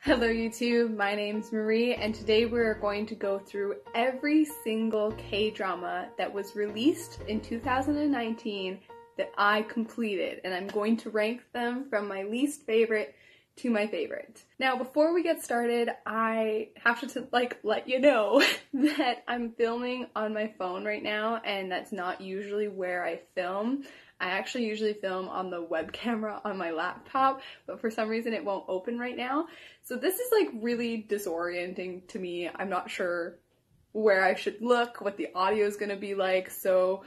Hello YouTube, my name's Marie and today we're going to go through every single K-drama that was released in 2019 that I completed, and I'm going to rank them from my least favorite to my favorite. Now before we get started, I have to let you know that I'm filming on my phone right now, and that's not usually where I film. I actually usually film on the web camera on my laptop, but for some reason it won't open right now. So this is like really disorienting to me. I'm not sure where I should look, what the audio is gonna be like, so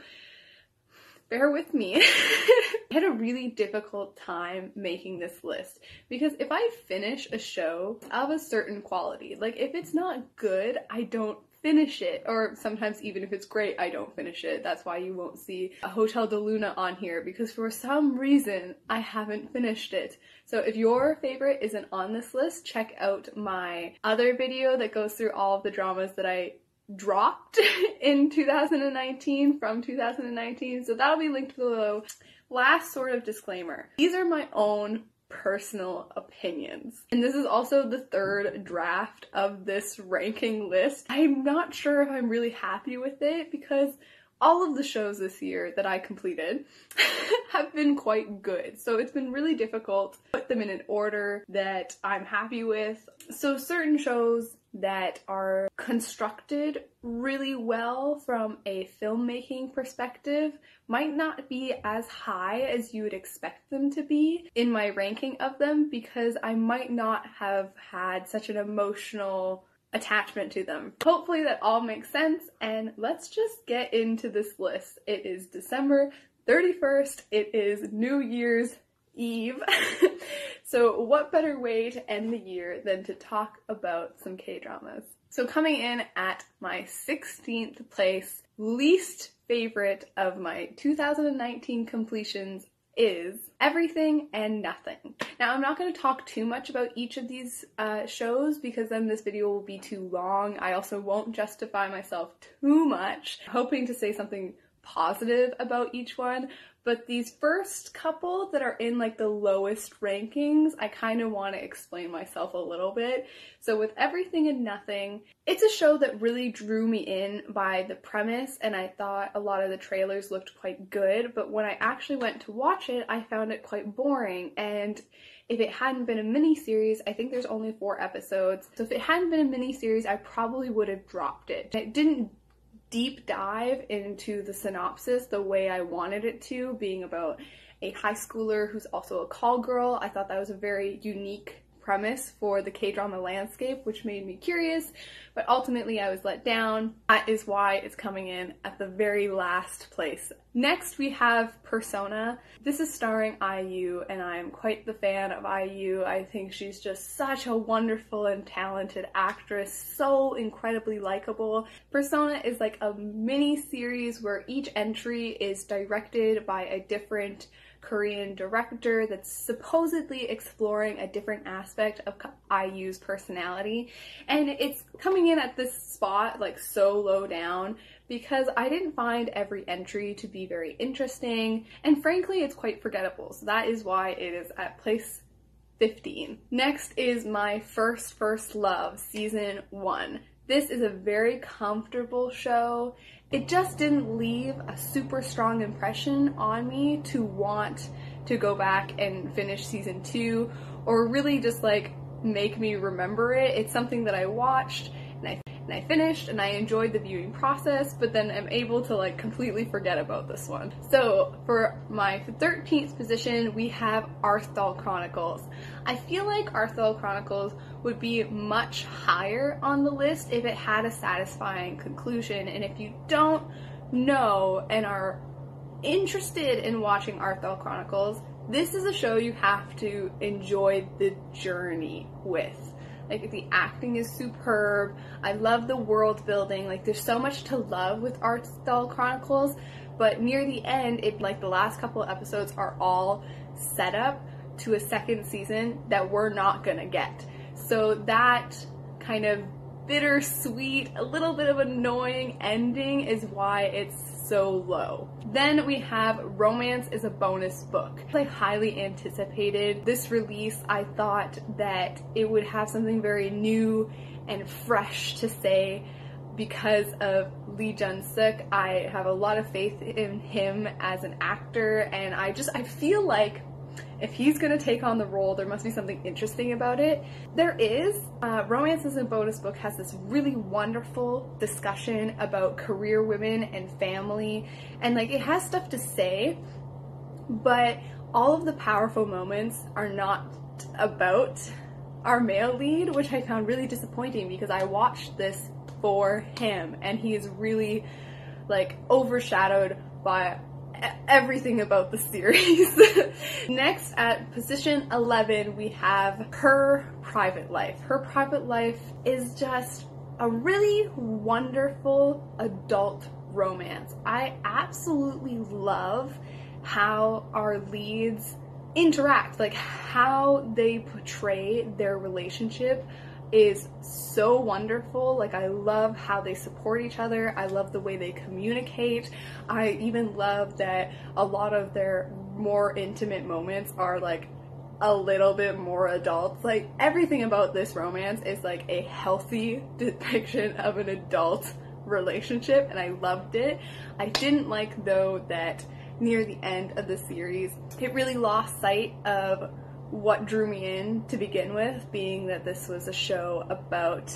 bear with me. I had a really difficult time making this list because if I finish a show of a certain quality, like if it's not good, I don't finish it, or sometimes even if it's great, I don't finish it. That's why you won't see a Hotel de Luna on here, because for some reason I haven't finished it. So if your favorite isn't on this list, check out my other video that goes through all of the dramas that I dropped in 2019 from 2019, so that'll be linked below. Last sort of disclaimer, these are my own personal opinions, and this is also the third draft of this ranking list. I'm not sure if I'm really happy with it because all of the shows this year that I completed have been quite good, so it's been really difficult to put them in an order that I'm happy with. So certain shows that are constructed really well from a filmmaking perspective might not be as high as you would expect them to be in my ranking of them, because I might not have had such an emotional attachment to them. Hopefully that all makes sense, and let's just get into this list. It is December 31st, it is New Year's Eve. So what better way to end the year than to talk about some K-dramas. So coming in at my 16th place, least favorite of my 2019 completions is Everything and Nothing. Now I'm not going to talk too much about each of these shows because then this video will be too long. I also won't justify myself too much, hoping to say something positive about each one. But these first couple that are in like the lowest rankings, I kind of want to explain myself a little bit. So with Everything and Nothing, it's a show that really drew me in by the premise, and I thought a lot of the trailers looked quite good, but when I actually went to watch it, I found it quite boring. And if it hadn't been a mini-series, I think there's only 4 episodes, so if it hadn't been a mini-series, I probably would have dropped it. It didn't deep dive into the synopsis the way I wanted it to, being about a high schooler who's also a call girl. I thought that was a very unique premise for the K-drama landscape, which made me curious, but ultimately I was let down. That is why it's coming in at the very last place. Next we have Persona. This is starring IU, and I'm quite the fan of IU. I think she's just such a wonderful and talented actress, so incredibly likable. Persona is like a mini series where each entry is directed by a different Korean director that's supposedly exploring a different aspect of IU's personality, and it's coming in at this spot like so low down because I didn't find every entry to be very interesting, and frankly it's quite forgettable, so that is why it is at place 15. Next is My First Love Season 1. This is a very comfortable show. It just didn't leave a super strong impression on me to want to go back and finish season 2, or really just like make me remember it. It's something that I watched and I finished and I enjoyed the viewing process, but then I'm able to like completely forget about this one. So for my 13th position, we have Arthdal Chronicles. I feel like Arthdal Chronicles would be much higher on the list if it had a satisfying conclusion, and if you don't know and are interested in watching Arthdal Chronicles, this is a show you have to enjoy the journey with. Like, the acting is superb. I love the world building. Like, there's so much to love with Arthdal Chronicles, but near the end, like the last couple of episodes are all set up to a second season that we're not gonna get. So that kind of bittersweet, a little bit of annoying ending is why it's so low. Then we have Romance is a Bonus Book. I highly anticipated this release. I thought that it would have something very new and fresh to say because of Lee Jun-suk. I have a lot of faith in him as an actor, and I feel like if he's gonna take on the role, there must be something interesting about it. There is. Romance is a Bonus Book has this really wonderful discussion about career women and family, and like it has stuff to say, but all of the powerful moments are not about our male lead, which I found really disappointing because I watched this for him and he is really like overshadowed by everything about the series. Next, at position 11, we have Her Private Life. Her Private Life is just a really wonderful adult romance. I absolutely love how our leads interact, like how they portray their relationship is so wonderful. Like, I love how they support each other. I love the way they communicate. I even love that a lot of their more intimate moments are like a little bit more adult. Like, everything about this romance is like a healthy depiction of an adult relationship, and I loved it. I didn't like, though, that near the end of the series, it really lost sight of what drew me in to begin with, being that this was a show about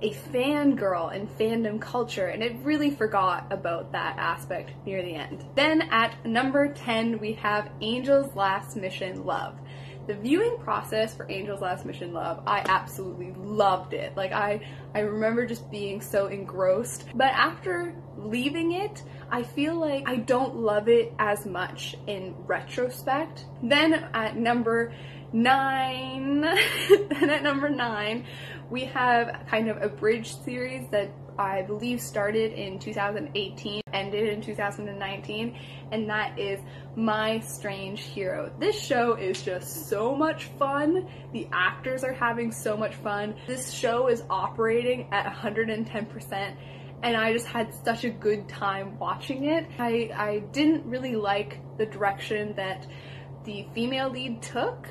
a fangirl and fandom culture, and it really forgot about that aspect near the end. Then at number 10, we have Angel's Last Mission Love. The viewing process for Angel's Last Mission Love, I absolutely loved it. Like, I remember just being so engrossed, but after leaving it, I feel like I don't love it as much in retrospect. Then at number 9, we have kind of a bridge series that I believe started in 2018, ended in 2019, and that is My Strange Hero. This show is just so much fun. The actors are having so much fun. This show is operating at 110%. And I just had such a good time watching it. I didn't really like the direction that the female lead took,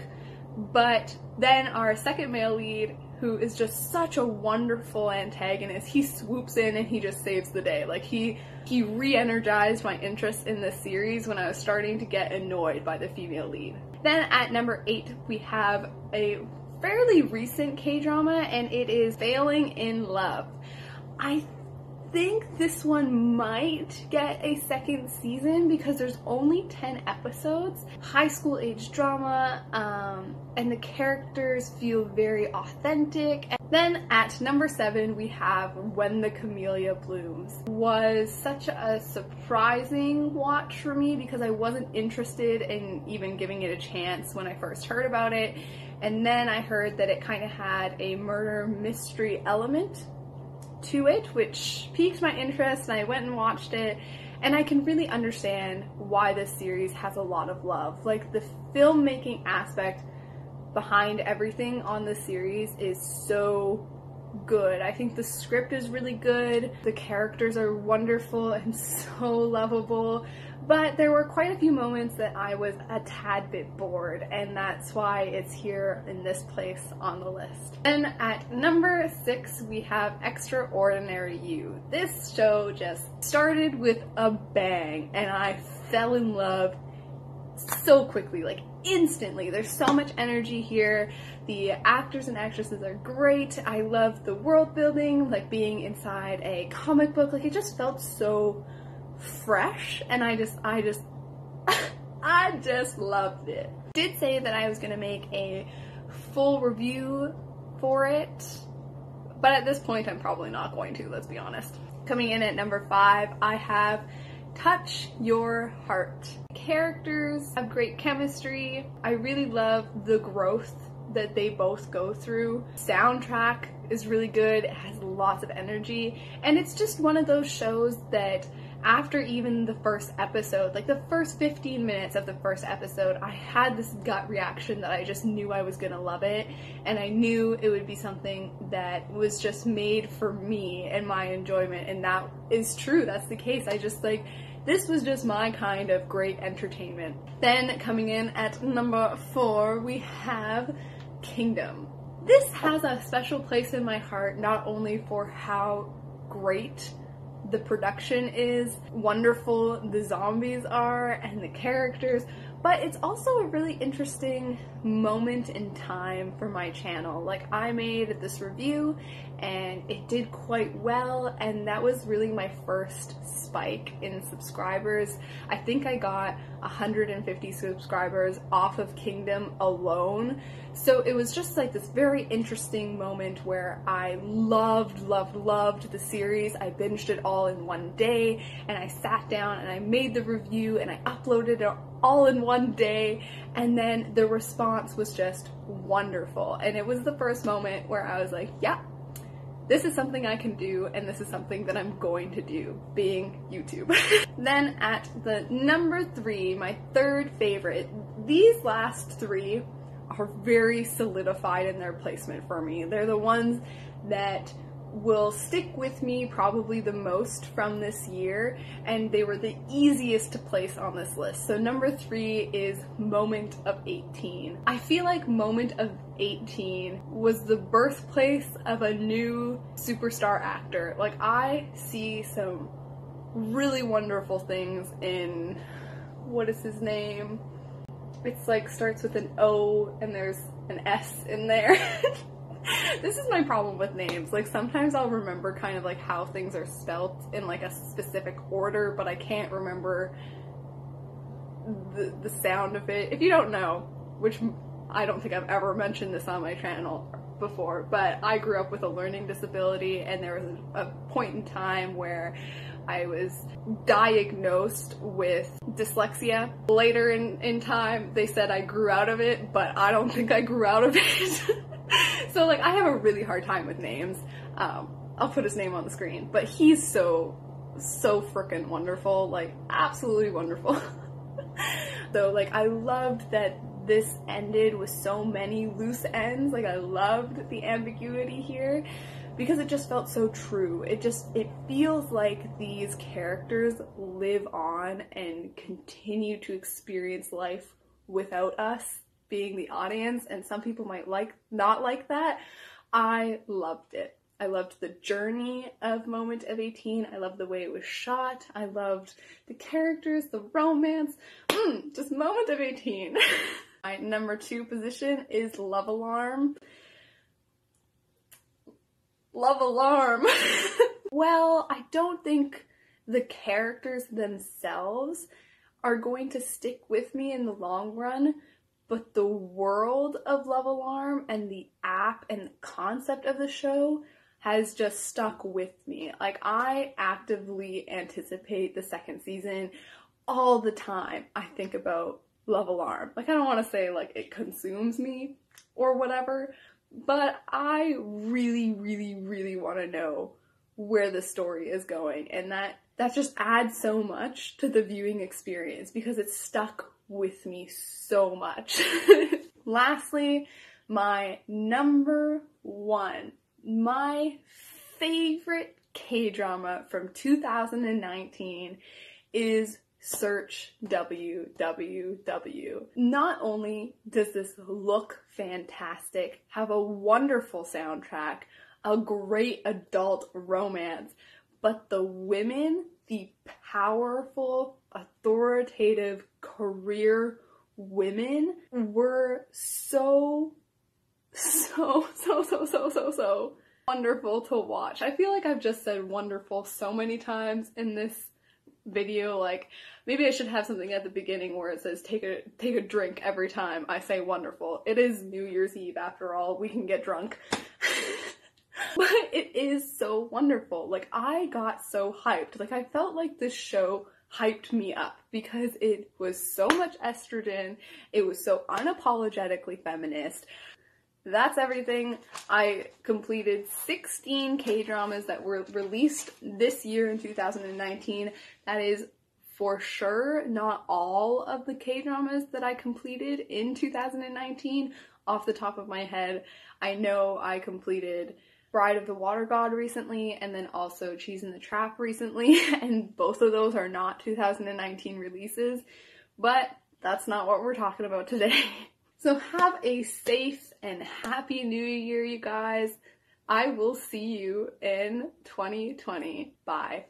but then our second male lead, who is just such a wonderful antagonist, he swoops in and he just saves the day. Like, he re-energized my interest in this series when I was starting to get annoyed by the female lead. Then at number 8, we have a fairly recent K-drama, and it is Failing in Love. I think this one might get a second season because there's only 10 episodes. High school age drama, and the characters feel very authentic. And then at number 7, we have When the Camellia Blooms. Was such a surprising watch for me because I wasn't interested in even giving it a chance when I first heard about it. And then I heard that it kind of had a murder mystery element to it, which piqued my interest, and I went and watched it, and I can really understand why this series has a lot of love. Like, the filmmaking aspect behind everything on this series is so good. I think the script is really good, the characters are wonderful and so lovable, but there were quite a few moments that I was a tad bit bored, and that's why it's here in this place on the list. Then at number 6, we have Extraordinary You. This show just started with a bang, and I fell in love so quickly, like instantly. There's so much energy here. The actors and actresses are great. I love the world building, like being inside a comic book. Like, it just felt so fresh, and I just loved it. I did say that I was gonna make a full review for it, but at this point I'm probably not going to, let's be honest. Coming in at number 5, I have Touch Your Heart. Characters have great chemistry. I really love the growth that they both go through. Soundtrack is really good, it has lots of energy, and it's just one of those shows that after even the first episode, like the first 15 minutes of the first episode, I had this gut reaction that I just knew I was gonna love it, and I knew it would be something that was just made for me and my enjoyment, and that is true, that's the case. I just, like, This was just my kind of great entertainment. Then coming in at number 4, we have Kingdom. This has a special place in my heart, not only for how great the production is, wonderful the zombies are, and the characters, but it's also a really interesting moment in time for my channel. Like, I made this review and it did quite well, and that was really my first spike in subscribers. I think I got 150 subscribers off of Kingdom alone. So it was just like this very interesting moment where I loved the series. I binged it all in one day, and I sat down and I made the review and I uploaded it all in one day, and then the response was just wonderful. And it was the first moment where I was like, yeah, this is something I can do, and this is something that I'm going to do, being YouTube. Then at the number 3, my third favorite, these last 3 are very solidified in their placement for me. They're the ones that will stick with me probably the most from this year, and they were the easiest to place on this list. So number 3 is Moment of 18. I feel like Moment of 18 was the birthplace of a new superstar actor. Like, I see some really wonderful things in, what is his name? It's like starts with an O and there's an S in there. This is my problem with names. Like, sometimes I'll remember kind of like how things are spelt in like a specific order, but I can't remember the sound of it. If you don't know, which I don't think I've ever mentioned this on my channel before, but I grew up with a learning disability, and there was a point in time where I was diagnosed with dyslexia. Later in time, they said I grew out of it, but I don't think I grew out of it. So like, I have a really hard time with names. I'll put his name on the screen, but he's so freaking wonderful, like absolutely wonderful. So like, I loved that this ended with so many loose ends. Like, I loved the ambiguity here because it just felt so true. It feels like these characters live on and continue to experience life without us being the audience, and some people might not like that. I loved it. I loved the journey of Moment of 18. I loved the way it was shot. I loved the characters, the romance. Just Moment of 18. My number 2 position is Love Alarm. Love Alarm. Well, I don't think the characters themselves are going to stick with me in the long run, but the world of Love Alarm and the app and the concept of the show has just stuck with me. Like, I actively anticipate the second season all the time. I think about Love Alarm. Like, I don't want to say like it consumes me or whatever, but I really want to know where the story is going, and that just adds so much to the viewing experience because it's stuck with me so much. Lastly, my number 1, my favorite K-drama from 2019 is Search WWW. Not only does this look fantastic, have a wonderful soundtrack, a great adult romance, but the women, the powerful, authoritative career women were so wonderful to watch. I feel like I've just said wonderful so many times in this video. Like, maybe I should have something at the beginning where it says take a drink every time I say wonderful. It is New Year's Eve after all. We can get drunk. But it is so wonderful. Like, I got so hyped. Like, I felt like this show hyped me up because it was so much estrogen. It was so unapologetically feminist. That's everything. I completed 16 K-dramas that were released this year in 2019. That is for sure not all of the K-dramas that I completed in 2019 off the top of my head. I know I completed Bride of the Water God recently, and then also Cheese in the Trap recently, and both of those are not 2019 releases, but that's not what we're talking about today. So have a safe and happy new year, you guys. I will see you in 2020. Bye.